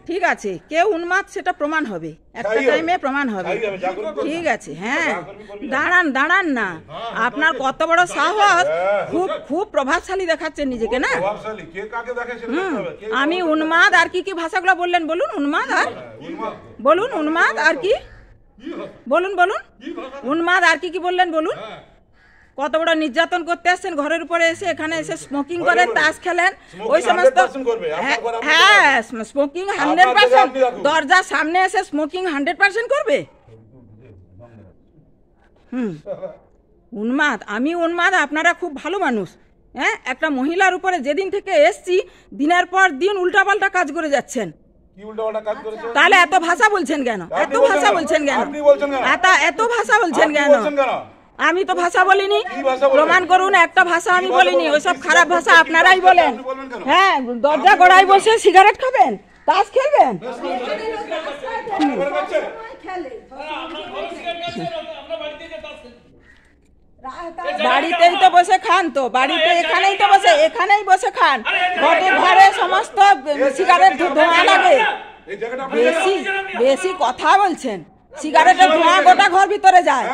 ঠিক আছে, কে উন্মাদ সেটা প্রমাণ হবে, একটা টাইমে প্রমাণ হবে। ঠিক আছে, হ্যাঁ দাঁড়ান দাঁড়ান না, আপনার কত বড় সাহস, খুব খুব প্রভাবশালী দেখাচ্ছেন নিজেকে না। আমি উন্মাদ আর কি কি ভাষাগুলো বললেন বলুন, উন্মাদ আর বলুন, উন্মাদ আর কি বলুন বলুন, উন্মাদ আর কি কি বললেন বলুন। কত বড় নির্যাতন করতে আসছেন ঘরের উপরে এসে, এখানে এসে স্মোকিং করেন, তাস খেলেন, ওই সমস্ত। হ্যাঁ স্মোকিং 100%, দরজার সামনে এসে স্মোকিং 100% করবে। উন্মাদ, আমি উন্মাদ, আপনারা খুব ভালো মানুষ। হ্যাঁ, একটা মহিলার উপরে যেদিন থেকে এসছি দিনের পর দিন উল্টাপাল্টা কাজ করে যাচ্ছেন। তাহলে এত ভাষা বলছেন কেন, এত ভাষা বলছেন কেন, এত ভাষা বলছেন কেন? আমি তো ভাষা বলিনি, প্রমাণ করুন একটা ভাষা আমি বলিনি, ওইসব খারাপ ভাষা আপনারাই বলেন। হ্যাঁ, দরজা গোড়ায় বসে সিগারেট খাবেন, তাস খেলবেন। বাড়িতেই তো বসে খান, তো বাড়িতে এখানেই তো বসে, এখানেই বসে খান, ঘরে সমস্ত সিগারেট ধোঁয়া লাগে। বেশি বেশি কথা বলছেন, সিগারেটের ধোঁয়া গোটা ঘর ভিতরে যায়।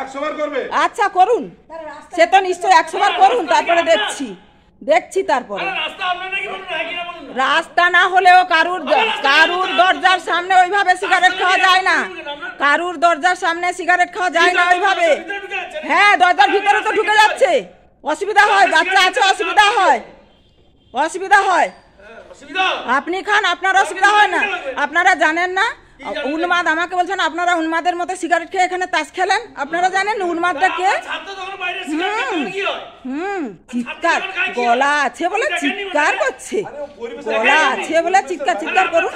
আচ্ছা করুন, সে তো নিশ্চয়ই 100 বার করুন, তারপরে দেখছি তারপরে। রাস্তা না হলেও কারুর দরজার সামনে ওইভাবে সিগারেট খাওয়া যায় না, কারুর দরজার সামনে সিগারেট খাওয়া যায় না ওইভাবে। হ্যাঁ, দরজার ভিতরে তো ঢুকে যাচ্ছে, অসুবিধা হয়, বাচ্চা আছে, অসুবিধা হয়, অসুবিধা হয়। আপনি খান, আপনার অসুবিধা হয় না, আপনারা জানেন না। উন্মাদ আমাকে বলছেন আপনারা উন্মাদের মতো সিগারেট খেয়ে এখানে তাস খেলেন, আপনারা জানেন উন্মাদটা কে? চিৎকার, গলা আছে বলে চিৎকার করছে, গলা আছে বলে চিৎকার করুন,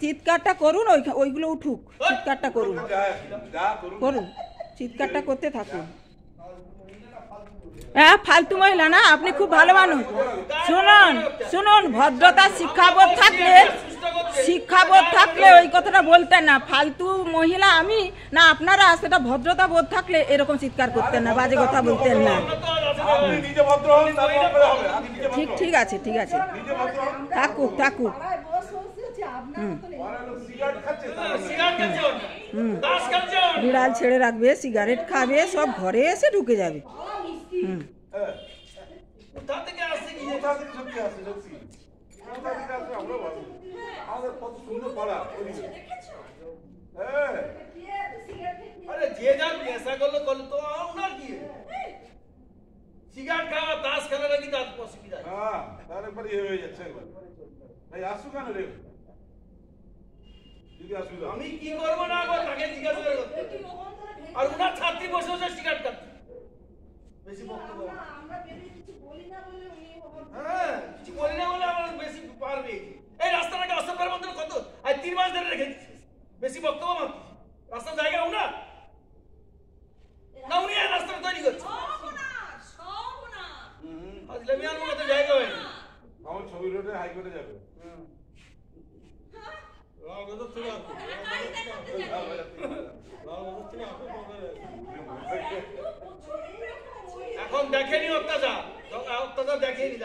চিৎকারটা করুন, ওইগুলো উঠুক, চিৎকারটা করুন, চিৎকারটা করতে থাকুন। হ্যাঁ, ফালতু মহিলা না, আপনি খুব ভালো মানুষ। শুনুন, ভদ্রতা শিক্ষাবোধ থাকলে ওই কথাটা বলতেন না। ফালতু মহিলা আমি না আপনারা, সেটা ভদ্রতা বোধ থাকলে এরকম চিৎকার করতেন না, বাজে কথা বলতেন না। ঠিক আছে, ঠিক আছে, থাকুক। বিড়াল ছেড়ে রাখবে, সিগারেট খাবে, সব ঘরে এসে ঢুকে যাবে। সিগারেট খাওয়া, তাস খেলা নাকি তার অসুবিধা। আমি কি করবো না তাকে জিজ্ঞাসা করতে, আর উনার ছাত্রী বসে বসে সিগারেট খাচ্ছে। বেশি বক্তব্য, হ্যাঁ কিছু বলি না বলে আমার বেশি পারবে। এই রাস্তাটাকে অসভ্যের মধ্যে কত 3 মাস ধরে রেখে দিচ্ছে, বেশি বক্তব্য মারছে। রাস্তার জায়গা উনা না, উনি এই রাস্তাটা তৈরি করছে। আজলে মিয়ার মতো জায়গা হয়নি, আমার ছবি রোডে হাইকোর্টে যাবে। এখন দেখেনি অত্যাচার দেখেনি।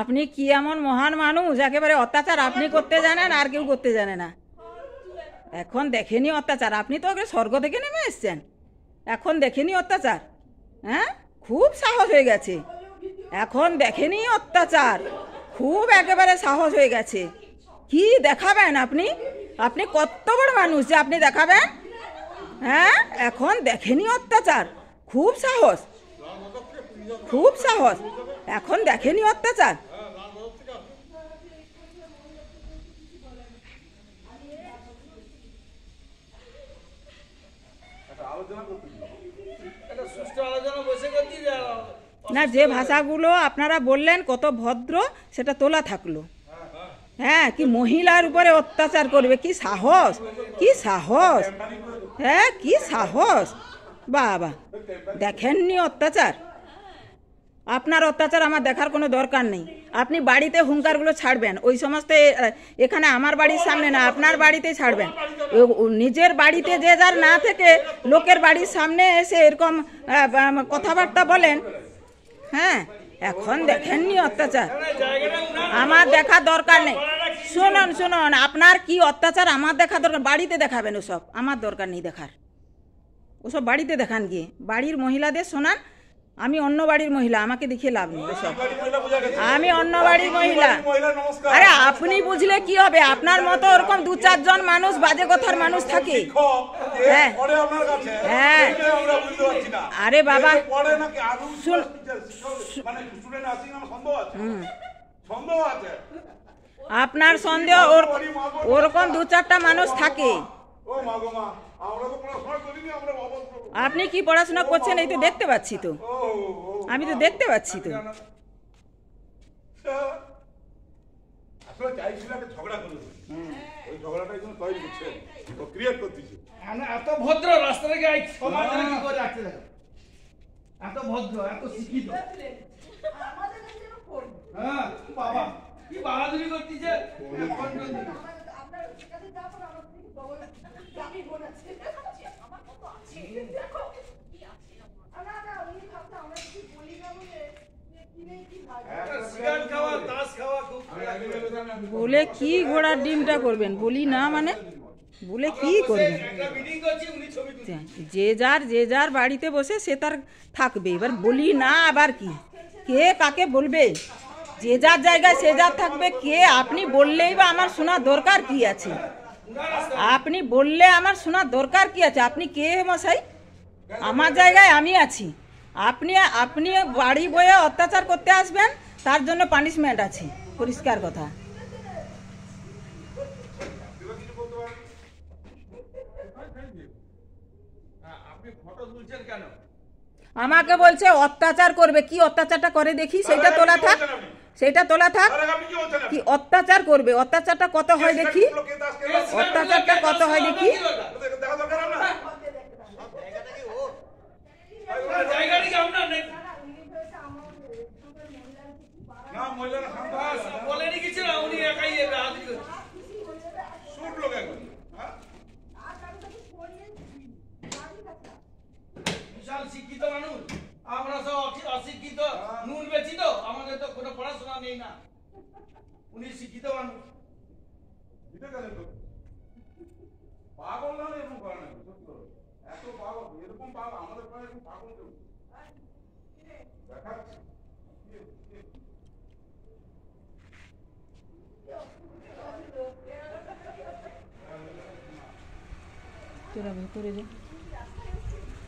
আপনি কি এমন মহান মানুষ, একেবারে অত্যাচার আপনি করতে জানেন আর কেউ করতে জানে না। এখন দেখেনি অত্যাচার, আপনি তো আগে স্বর্গ থেকে নেমে এসছেন, এখন দেখেনি অত্যাচার। হ্যাঁ, খুব সাহস হয়ে গেছে, এখন দেখেনি অত্যাচার, খুব একেবারে সাহস হয়ে গেছে। কি দেখাবেন আপনি? আপনি কত বড় মানুষ যে আপনি দেখাবেন? হ্যাঁ, এখন দেখেনি অত্যাচার, খুব সাহস, এখন দেখেনি অত্যাচার। না, যে ভাষাগুলো আপনারা বললেন কত ভদ্র, সেটা তোলা থাকলো। হ্যাঁ, কি মহিলার উপরে অত্যাচার করবে, কি সাহস, কি সাহস, হ্যাঁ কি সাহস। বাবা, দেখেননি অত্যাচার? আপনার অত্যাচার আমার দেখার কোনো দরকার নেই। আপনি বাড়িতে হুঙ্কারগুলো ছাড়বেন, ওই সমস্ত এখানে আমার বাড়ির সামনে না, আপনার বাড়িতে ছাড়বেন। নিজের বাড়িতে যে যার না থেকে লোকের বাড়ির সামনে এসে এরকম কথাবার্তা বলেন, হ্যাঁ এখন দেখেননি অত্যাচার, মানে জায়গাটা উনার আমার দেখার দরকার নেই। করাটা কি শুনুন শুনুন, আপনার কি অত্যাচার আমার দেখা দরকার, বাড়িতে দেখাবেন ওসব, আমার দরকার নেই দেখার। ওসব বাড়িতে দেখান গিয়ে, বাড়ির মহিলাদের শোনান। আমি অন্য বাড়ির মহিলা, আমাকে দেখিয়ে লাভ নেই ওসব। আমি অন্য বাড়ির মহিলা। আরে আপনি বুঝলে কি হবে, আপনার মতো ওরকম 2-4 জন মানুষ বাজে কথার মানুষ থাকে। হ্যাঁ হ্যাঁ, আরে বাবা শুন, আপনার সন্দেহ ওরকম 2-4টা মানুষ থাকে। আপনি কি পড়াশোনা করছেন এই তো দেখতে পাচ্ছি তো, আমি তো দেখতে পাচ্ছি তো। আসলে চাইছিলাম ঝগড়া করে ওই ঝগড়াটা একদম তৈরি করছে তো ক্রিয়েট করতেছে। এত ভদ্র রাস্তা থেকে সমাজ কি করে রাখতে দেখো, এত ভদ্র, এত শিক্ষিত। হ্যাঁ বাবা কি বাহাদুরি করতেছে। সিগারেট খাওয়া, তাস খাওয়া খুব বলে কি ঘোড়ার ডিমটা করবেন, বলি না মানে বলে কি করবেন। একটা মিটিং করছি, উনি ছবি তুলছেন। যে যার বাড়িতে বসে সে তার থাকবে, এবার বলি না আবার কি, কে কাকে বলবে, যে যার জায়গায় সে যার থাকবে। কে আপনি বললেই বা আমার শোনার দরকার কি আছে, আপনি বললে আমার শোনার দরকার কি আছে। আপনি কে মশাই, আমার জায়গায় আমি আছি, আপনি আপনি বাড়ি বয়ে অত্যাচার করতে আসবেন, তার জন্য পানিশমেন্ট আছে, পরিষ্কার কথা। আপনি ফটো তুলছেন কেন? আমাকে বলছে অত্যাচার করবে, কি অত্যাচারটা করে দেখি, সেটা তোলা থাক, সেটা তোলা থাক। কি অত্যাচার করবে, অত্যাচারটা কত হয় দেখি, অত্যাচারটা কত হয় দেখি। জায়গাটা কি আপনার নাকি? না মহিলারা শান্ত বলেনি কিছু না, উনি একাই বাহাদুরি করছে। শুট লোক এখন বিশাল শিক্ষিত মানুষ, আমরা সব অশিক্ষিত নুন বেছি তো, আমাদের তো কোনো পড়াশোনা নেই না। উনি শিক্ষিত মানুষ। পাগল না এরকম করে না, সত্যি করে এত পাগল, এরকম পাগল আমাদের পাড়ায় এরকম পাগল কেউ দেখাচ্ছে। তোরা ভেতরে যা,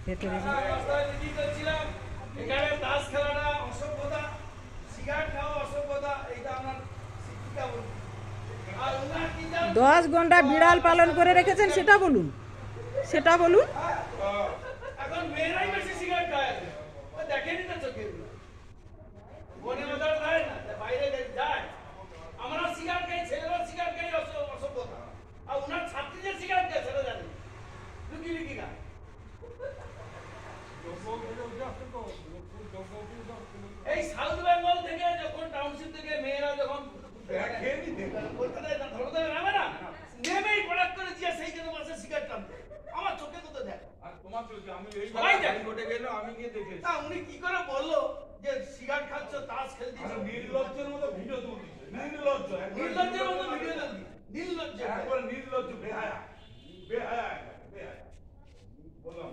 ভেতরে যা। রাস্তায় মিটিং করছিলাম, এখানে তাস খেলাটা অসভ্যতা, সিগারেট খাওয়া অসভ্যতা, এইটা আমার শিক্ষিকা বলি। আর উনার কি জানেন? 10 ঘন্টা বিড়াল পালন করে রেখেছেন, সেটা বলুন, সেটা বলুন। এখন মেয়েরাই বেশি সিগারেট খায়, দেখেনি তো চোখে, বনে বাজারে যায় না, বাইরে যায়। আমরা সিগারেট খাই, ছেলেরা সিগারেট খাই, অসভ্যতা। আর উনার ছাত্রীদের সিগারেট খায়, সেটা জানি লুকি লুকি খায়। এই সাউথ বেঙ্গল থেকে যখন টাউনশিপ থেকে মেয়েরা যখন কলকাতায় ধর্মতলায় নামে না, নেমেই প্রোডাক্ট করে দিয়ে সেই জন্য মাসে সিগারেট টানতে, আমার চোখে তো দেখে। আর তোমার চলছে আমি এই সবাই জানে। ঘটে গেল আমি নিয়ে দেখেছি। তা উনি কি করে বললো যে সিগারেট খাচ্ছ, তাস খেলছিস? নির্লজ্জের মতো ভিডিও তুলছে, নির্লজ্জ নির্লজ্জের মতো ভিডিও দেখবি, নির্লজ্জ। একবার নির্লজ্জ বেহায়া বেহায়া বেহায়া বললাম